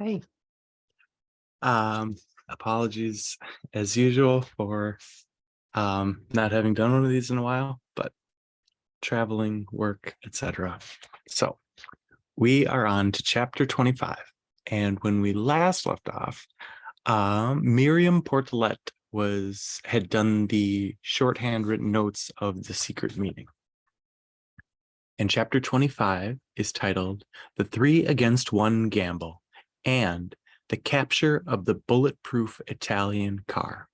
Hey. Apologies as usual for not having done one of these in a while, but traveling, work, etc. So we are on to chapter 25. And when we last left off, Miriam Portelet had done the shorthand written notes of the secret meeting. And chapter 25 is titled The 3 Against 1 Gamble and the Capture of the Bulletproof Italian Car.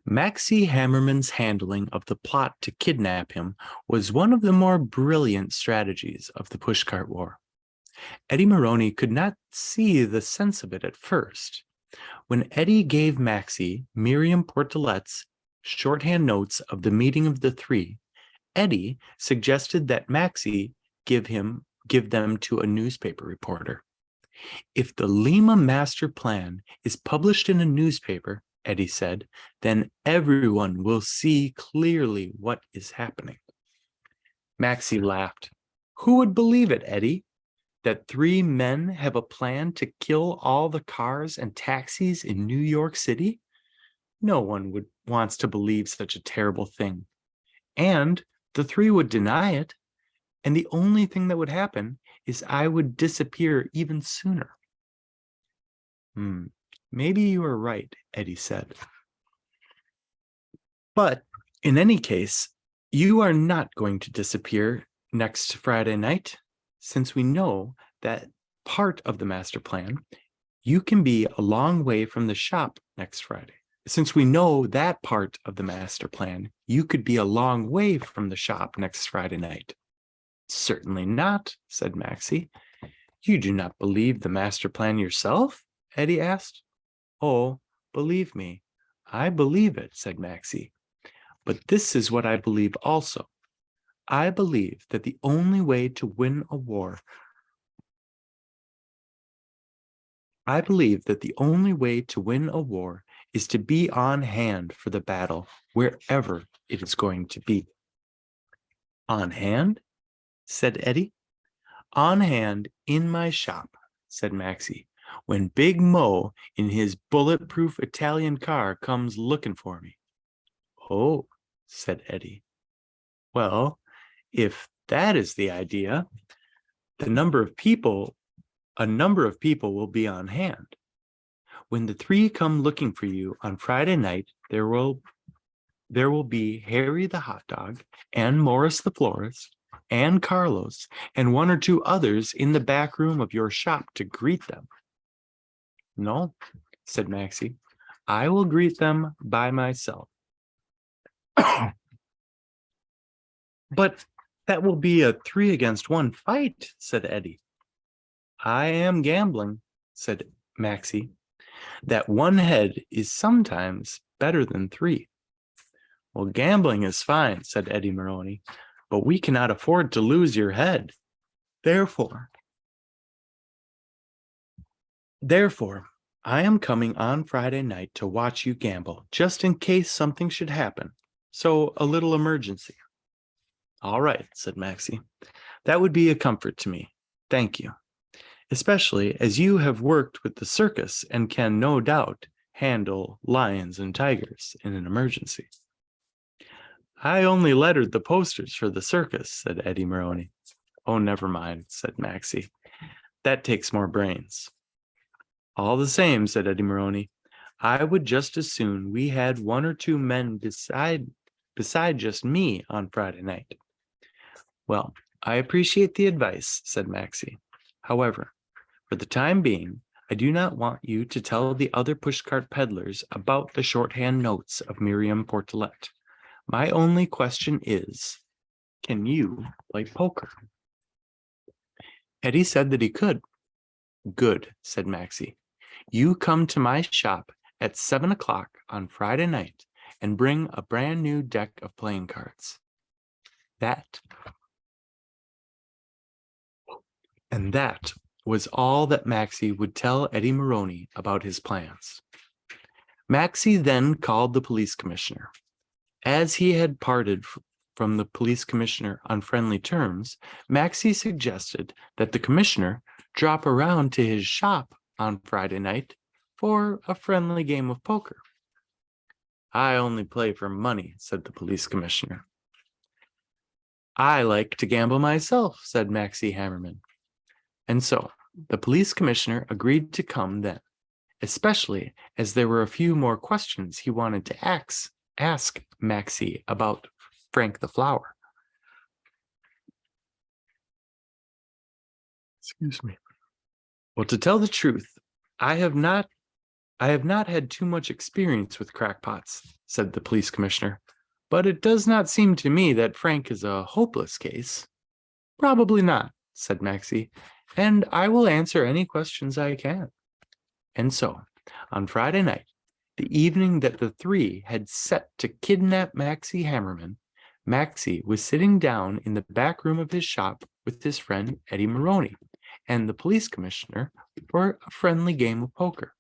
Maxie Hammerman's handling of the plot to kidnap him was one of the more brilliant strategies of the Pushcart War. Eddie Maroney could not see the sense of it at first. When Eddie gave Maxie Miriam Portelet's shorthand notes of the meeting of the 3, Eddie suggested that Maxie give them to a newspaper reporter. If the Lima master plan is published in a newspaper, Eddie said, then everyone will see clearly what is happening. Maxie laughed. Who would believe it, Eddie? That 3 men have a plan to kill all the cars and taxis in New York City? No one wants to believe such a terrible thing. And the 3 would deny it. And the only thing that would happen is I would disappear even sooner. Maybe you are right, Eddie said. But in any case, you are not going to disappear next Friday night, since we know that part of the master plan, you can be a long way from the shop next Friday. Since we know that part of the master plan, you could be a long way from the shop next Friday night. Certainly not, said Maxie. You do not believe the master plan yourself? Eddie asked. Oh, believe me, I believe it, said Maxie. But this is what I believe also. I believe that the only way to win a war is to be on hand for the battle, wherever it is going to be. On hand? Said Eddie. On hand in my shop, said Maxie, when Big Mo in his bulletproof Italian car comes looking for me. Oh, said Eddie. Well, if that is the idea, a number of people will be on hand. When the 3 come looking for you on Friday night, there will be Harry the hot dog and Morris the florist and Carlos and 1 or 2 others in the back room of your shop to greet them. No, said Maxie, I will greet them by myself. But that will be a 3 against 1 fight, said Eddie. I am gambling, said Maxie, that 1 head is sometimes better than 3. Well, gambling is fine, said Eddie Maroney, but we cannot afford to lose your head. Therefore, I am coming on Friday night to watch you gamble, just in case something should happen. So a little emergency. All right, said Maxie. That would be a comfort to me. Thank you. Especially as you have worked with the circus and can no doubt handle lions and tigers in an emergency. I only lettered the posters for the circus, said Eddie Maroney. Oh, never mind, said Maxie. That takes more brains. All the same, said Eddie Maroney, I would just as soon we had 1 or 2 men beside just me on Friday night. Well, I appreciate the advice, said Maxie. However, for the time being, I do not want you to tell the other pushcart peddlers about the shorthand notes of Miriam Portelet. My only question is, can you play poker? Eddie said that he could. Good, said Maxie. You come to my shop at 7 o'clock on Friday night and bring a brand new deck of playing cards. That was all that Maxie would tell Eddie Maroney about his plans. Maxie then called the police commissioner. As he had parted from the police commissioner on friendly terms, Maxie suggested that the commissioner drop around to his shop on Friday night for a friendly game of poker. I only play for money, said the police commissioner. I like to gamble myself, said Maxie Hammerman. And so the police commissioner agreed to come then, especially as there were a few more questions he wanted to ask Maxie about Frank the Flower. Excuse me. Well, to tell the truth, I have not had too much experience with crackpots, said the police commissioner, but it does not seem to me that Frank is a hopeless case. Probably not, said Maxie, and I will answer any questions I can. And so, on Friday night, the evening that the three had set to kidnap Maxie Hammerman, Maxie was sitting down in the back room of his shop with his friend Eddie Maroney and the police commissioner for a friendly game of poker.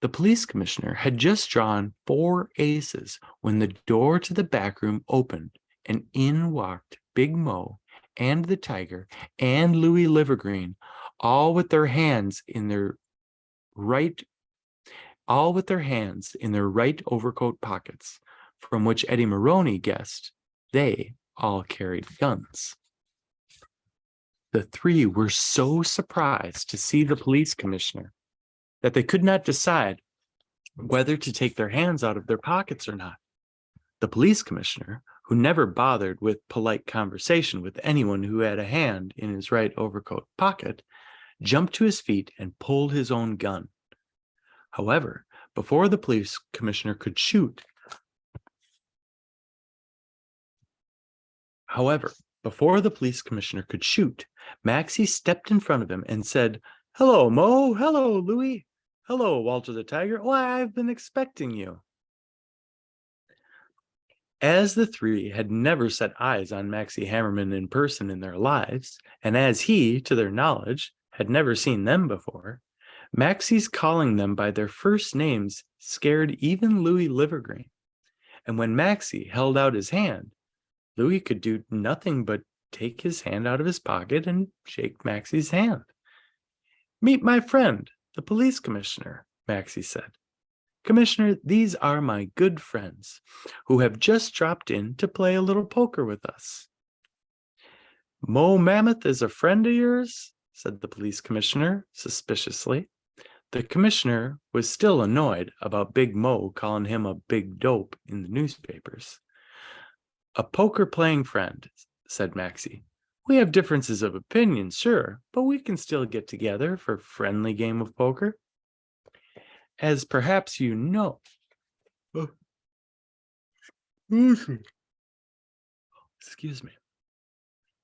The police commissioner had just drawn 4 aces when the door to the back room opened and in walked Big Mo and the Tiger and Louis Livergreen, all with their hands in their right overcoat pockets, from which Eddie Maroney guessed they all carried guns. The three were so surprised to see the police commissioner that they could not decide whether to take their hands out of their pockets or not. The police commissioner, who never bothered with polite conversation with anyone who had a hand in his right overcoat pocket, jumped to his feet and pulled his own gun. However, before the police commissioner could shoot, Maxie stepped in front of him and said, "Hello, Mo. Hello, Louis. Hello, Walter the Tiger. Why, I've been expecting you." As the three had never set eyes on Maxie Hammerman in person in their lives, and as he, to their knowledge, had never seen them before, Maxie's calling them by their first names scared even Louis Livergreen. And when Maxie held out his hand, Louis could do nothing but take his hand out of his pocket and shake Maxie's hand. "Meet my friend, the police commissioner," Maxie said. "Commissioner, these are my good friends who have just dropped in to play a little poker with us." "Mo Mammoth is a friend of yours?" said the police commissioner suspiciously. The commissioner was still annoyed about Big Mo calling him a big dope in the newspapers. "A poker-playing friend," said Maxie. "We have differences of opinion, sure, but we can still get together for a friendly game of poker. As perhaps you know..." Excuse me.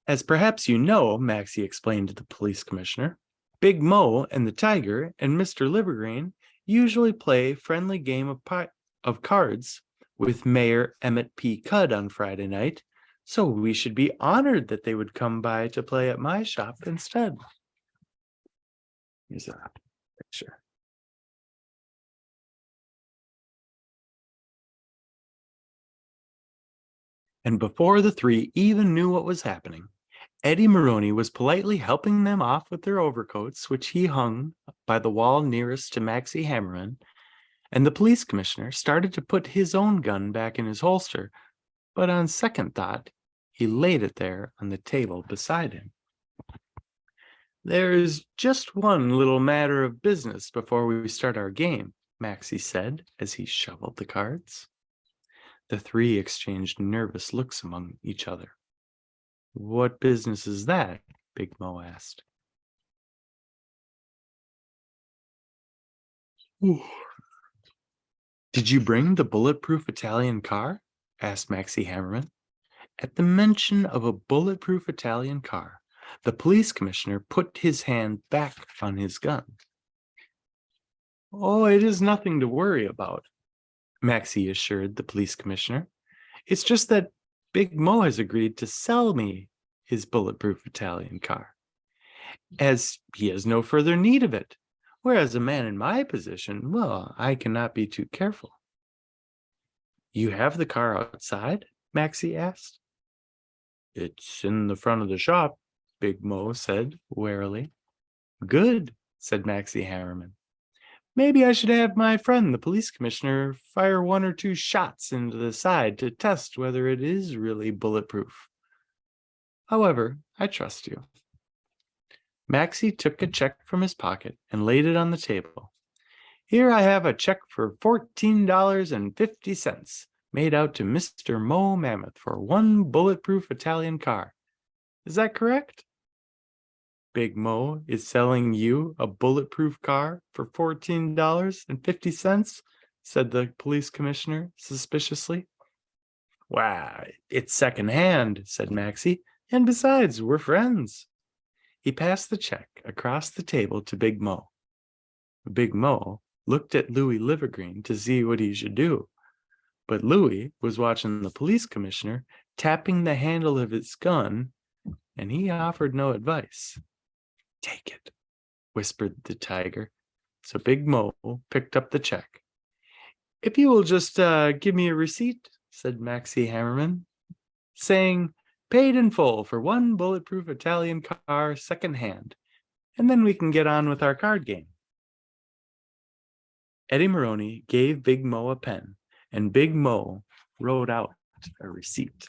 "As perhaps you know," Maxie explained to the police commissioner, "Big Mo and the Tiger and Mr. Livergreen usually play friendly game of cards with Mayor Emmett P. Cudd on Friday night, so we should be honored that they would come by to play at my shop instead." Here's a picture. And before the three even knew what was happening, Eddie Maroney was politely helping them off with their overcoats, which he hung by the wall nearest to Maxie Hammerman, and the police commissioner started to put his own gun back in his holster, but on second thought, he laid it there on the table beside him. "There's just one little matter of business before we start our game," Maxie said as he shuffled the cards. The three exchanged nervous looks among each other. "What business is that?" Big Mo asked. "Ooh. Did you bring the bulletproof Italian car?" asked Maxie Hammerman. At the mention of a bulletproof Italian car, the police commissioner put his hand back on his gun. "Oh, it is nothing to worry about," Maxie assured the police commissioner. "It's just that Big Mo has agreed to sell me his bulletproof Italian car, as he has no further need of it, whereas a man in my position, well, I cannot be too careful." "You have the car outside?" Maxie asked. It's in the front of the shop, Big Mo said warily. Good, said Maxie Hammerman. Maybe I should have my friend, the police commissioner, fire 1 or 2 shots into the side to test whether it is really bulletproof. However, I trust you. Maxie took a check from his pocket and laid it on the table. Here I have a check for $14.50, made out to Mr. Mo Mammoth for 1 bulletproof Italian car. Is that correct? Big Mo is selling you a bulletproof car for $14.50, said the police commissioner suspiciously. Why, it's secondhand, said Maxie, and besides, we're friends. He passed the check across the table to Big Mo. Big Mo looked at Louis Livergreen to see what he should do, but Louis was watching the police commissioner tapping the handle of his gun, and he offered no advice. Take it, whispered the tiger. So Big Mo picked up the check. If you will just give me a receipt, said Maxie Hammerman, saying paid in full for 1 bulletproof Italian car secondhand, and then we can get on with our card game. Eddie Maroney gave Big Mo a pen, and Big Mo wrote out a receipt.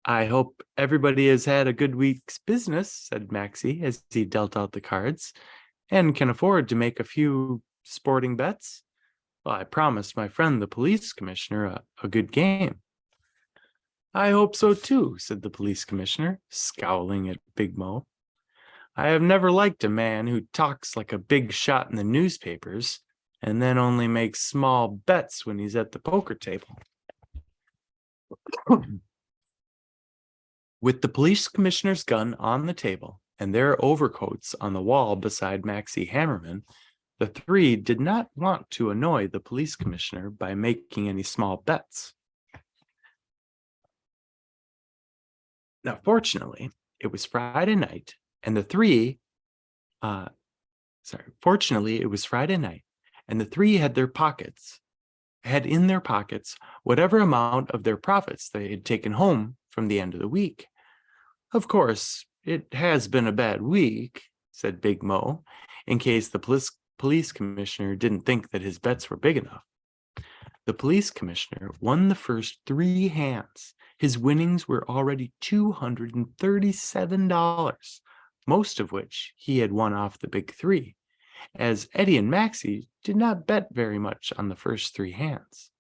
I hope everybody has had a good week's business, said Maxie as he dealt out the cards, and can afford to make a few sporting bets. Well, I promised my friend the police commissioner a good game. I hope so too, said the police commissioner, scowling at Big Mo. I have never liked a man who talks like a big shot in the newspapers and then only makes small bets when he's at the poker table. With the police commissioner's gun on the table and their overcoats on the wall beside Maxie Hammerman, the 3 did not want to annoy the police commissioner by making any small bets. Now, fortunately, it was Friday night, and the 3, fortunately, it was Friday night, and the 3 had in their pockets whatever amount of their profits they had taken home from the end of the week. Of course, it has been a bad week, said Big Mo, in case the police commissioner didn't think that his bets were big enough. The police commissioner won the first 3 hands. His winnings were already $237, most of which he had won off the big 3, as Eddie and Maxie did not bet very much on the first 3 hands.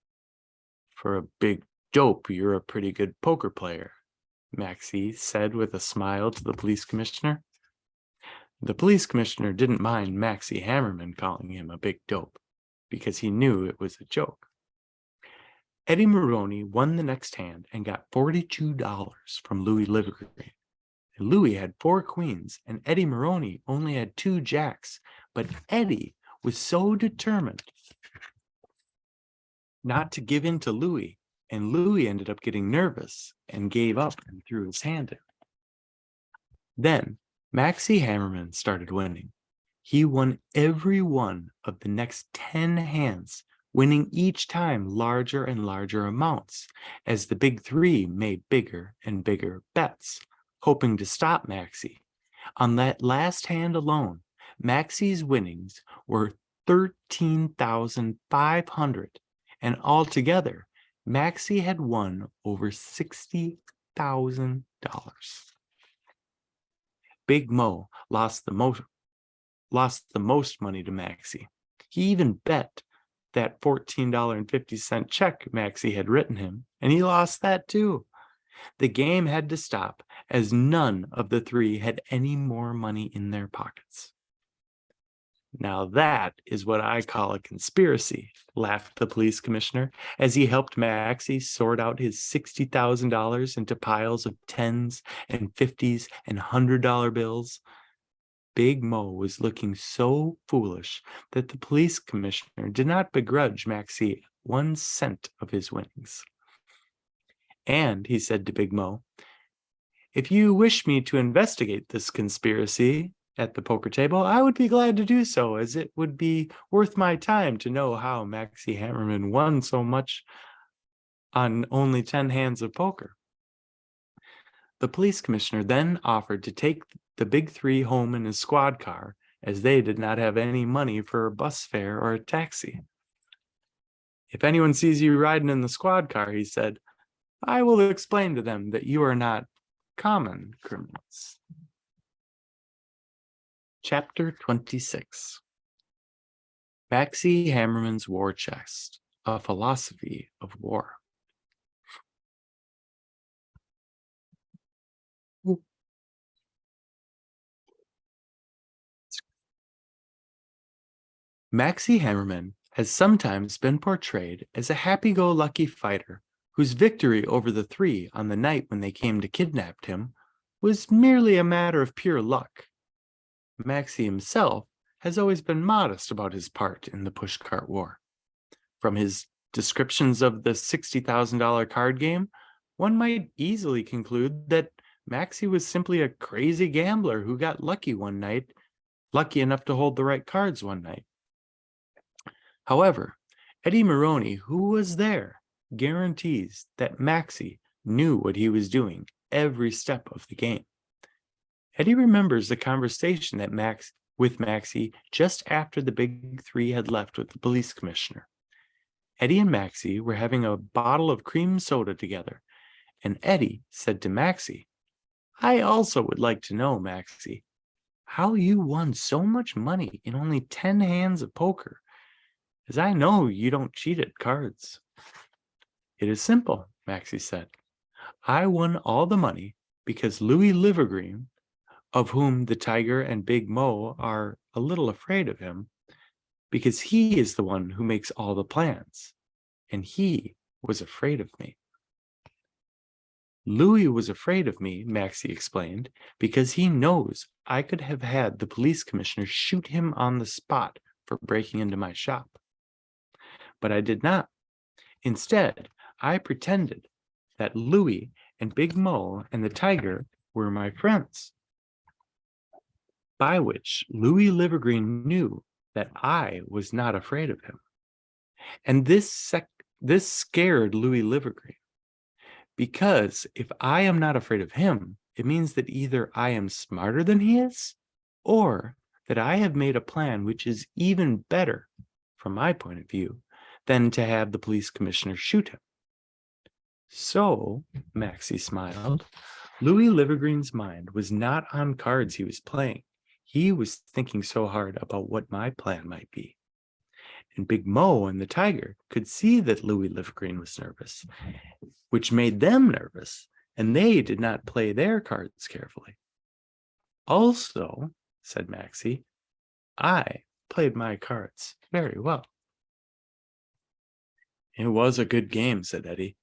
For a big dope, you're a pretty good poker player, Maxie said with a smile to the police commissioner. The police commissioner didn't mind Maxie Hammerman calling him a big dope, because he knew it was a joke. Eddie Maroney won the next hand and got $42 from Louis Livergreen. Louis had 4 queens, and Eddie Maroney only had 2 jacks, but Eddie was so determined not to give in to Louis, and Louis ended up getting nervous and gave up and threw his hand in. Then Maxie Hammerman started winning. He won every one of the next 10 hands, winning each time larger and larger amounts, as the big 3 made bigger and bigger bets, hoping to stop Maxie. On that last hand alone, Maxie's winnings were $13,500, and altogether, Maxie had won over $60,000. Big Mo lost the most money to Maxie. He even bet that $14.50 check Maxie had written him, and he lost that too. The game had to stop, as none of the 3 had any more money in their pockets. Now that is what I call a conspiracy, laughed the police commissioner, as he helped Maxie sort out his $60,000 into piles of 10s and 50s and $100 bills. Big Mo was looking so foolish that the police commissioner did not begrudge Maxie 1 cent of his winnings. And he said to Big Mo, if you wish me to investigate this conspiracy at the poker table, I would be glad to do so, as it would be worth my time to know how Maxie Hammerman won so much on only 10 hands of poker. The police commissioner then offered to take the big three home in his squad car, as they did not have any money for a bus fare or a taxi. If anyone sees you riding in the squad car, he said, I will explain to them that you are not common criminals. Chapter 26. Maxie Hammerman's War Chest, a Philosophy of War. Maxie Hammerman has sometimes been portrayed as a happy-go-lucky fighter whose victory over the three on the night when they came to kidnap him was merely a matter of pure luck. Maxie himself has always been modest about his part in the Pushcart War. From his descriptions of the $60,000 card game, one might easily conclude that Maxie was simply a crazy gambler who got lucky enough to hold the right cards one night. However, Eddie Maroney, who was there, guarantees that Maxie knew what he was doing every step of the game. Eddie remembers the conversation with Maxie just after the big three had left with the police commissioner. Eddie and Maxie were having a bottle of cream soda together, and Eddie said to Maxie, I also would like to know, Maxie, how you won so much money in only 10 hands of poker, as I know you don't cheat at cards. It is simple, Maxie said. I won all the money because Louis Livergreen, of whom the Tiger and Big Mo are a little afraid of him, because he is the one who makes all the plans, and he was afraid of me. Louis was afraid of me, Maxie explained, because he knows I could have had the police commissioner shoot him on the spot for breaking into my shop. But I did not. Instead, I pretended that Louis and Big Mo and the Tiger were my friends, by which Louis Livergreen knew that I was not afraid of him. And this scared Louis Livergreen, because if I am not afraid of him, it means that either I am smarter than he is, or that I have made a plan which is even better, from my point of view, than to have the police commissioner shoot him. So, Maxie smiled, Louis Livergreen's mind was not on cards he was playing. He was thinking so hard about what my plan might be. And Big Mo and the Tiger could see that Louis Livergreen was nervous, which made them nervous, and they did not play their cards carefully. Also, said Maxie, I played my cards very well. It was a good game, said Eddie,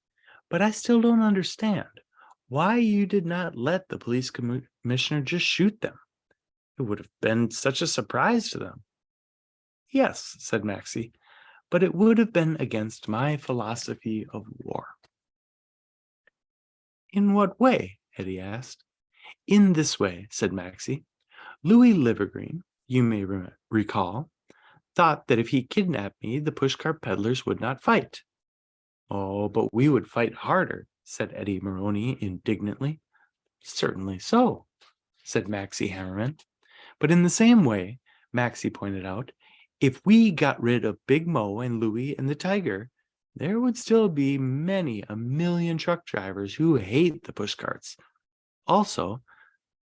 but I still don't understand why you did not let the police commissioner just shoot them. It would have been such a surprise to them. Yes, said Maxie, but it would have been against my philosophy of war. In what way? Eddie asked. In this way, said Maxie. Louis Livergreen, you may recall, thought that if he kidnapped me, the pushcart peddlers would not fight. Oh, but we would fight harder, said Eddie Maroney indignantly. Certainly so, said Maxie Hammerman. But in the same way, Maxie pointed out, if we got rid of Big Mo and Louis and the Tiger, there would still be many a million truck drivers who hate the pushcarts. Also,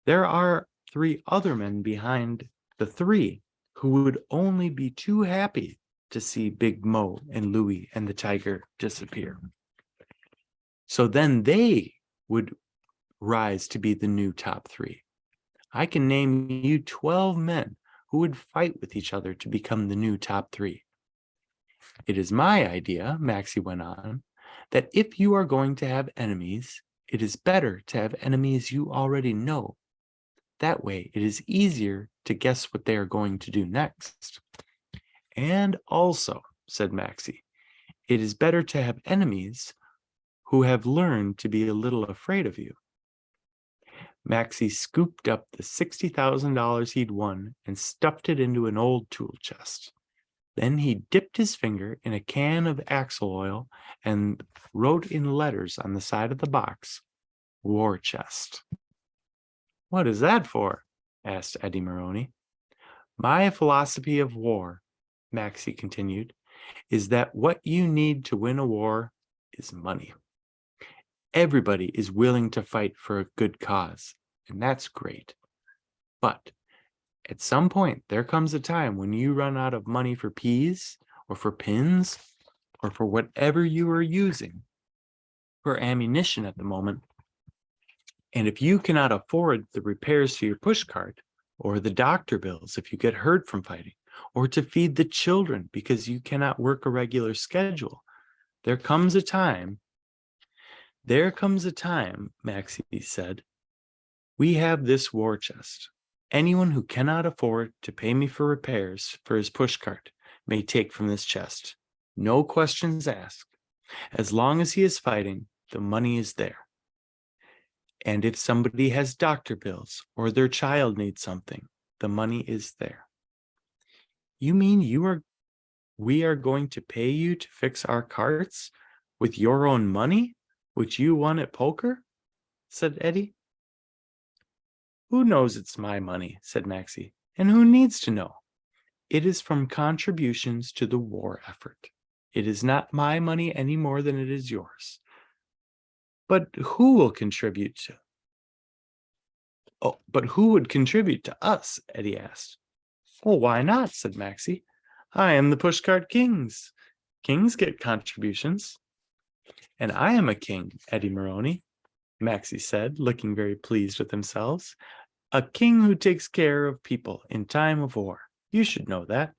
there are 3 other men behind the 3 who would only be too happy to see Big Mo and Louis and the Tiger disappear. So then they would rise to be the new top 3. I can name you 12 men who would fight with each other to become the new top 3. It is my idea, Maxie went on, that if you are going to have enemies, it is better to have enemies you already know. That way, it is easier to guess what they are going to do next. And also, said Maxie, it is better to have enemies who have learned to be a little afraid of you. Maxie scooped up the $60,000 he'd won and stuffed it into an old tool chest. Then he dipped his finger in a can of axle oil and wrote in letters on the side of the box, war chest. What is that for? Asked Eddie Maroney. My philosophy of war, Maxie continued, is that what you need to win a war is money. Everybody is willing to fight for a good cause, and that's great. But at some point, there comes a time when you run out of money for peas or for pins or for whatever you are using for ammunition at the moment. And if you cannot afford the repairs to your pushcart or the doctor bills if you get hurt from fighting, or to feed the children because you cannot work a regular schedule, there comes a time, Maxie said, we have this war chest. Anyone who cannot afford to pay me for repairs for his pushcart may take from this chest. No questions asked. As long as he is fighting, the money is there. And if somebody has doctor bills or their child needs something, the money is there. You mean we are going to pay you to fix our carts with your own money, which you won at poker? Said Eddie. Who knows it's my money, said Maxie, and who needs to know? It is from contributions to the war effort. It is not my money any more than it is yours. But who will contribute to? Oh, but who would contribute to us? Eddie asked. Well, why not? Said Maxie. I am the Pushcart Kings. Kings get contributions. And I am a king, Eddie Maroney, Maxie said, looking very pleased with themselves. A king who takes care of people in time of war. You should know that.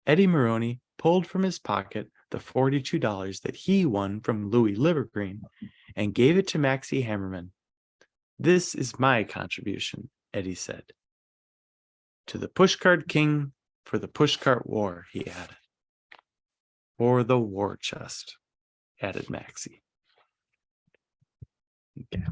Eddie Maroney pulled from his pocket the $42 that he won from Louis Livergreen and gave it to Maxie Hammerman. This is my contribution, Eddie said. To the Pushcart King for the Pushcart War, he added. For the war chest, added Maxie. Okay.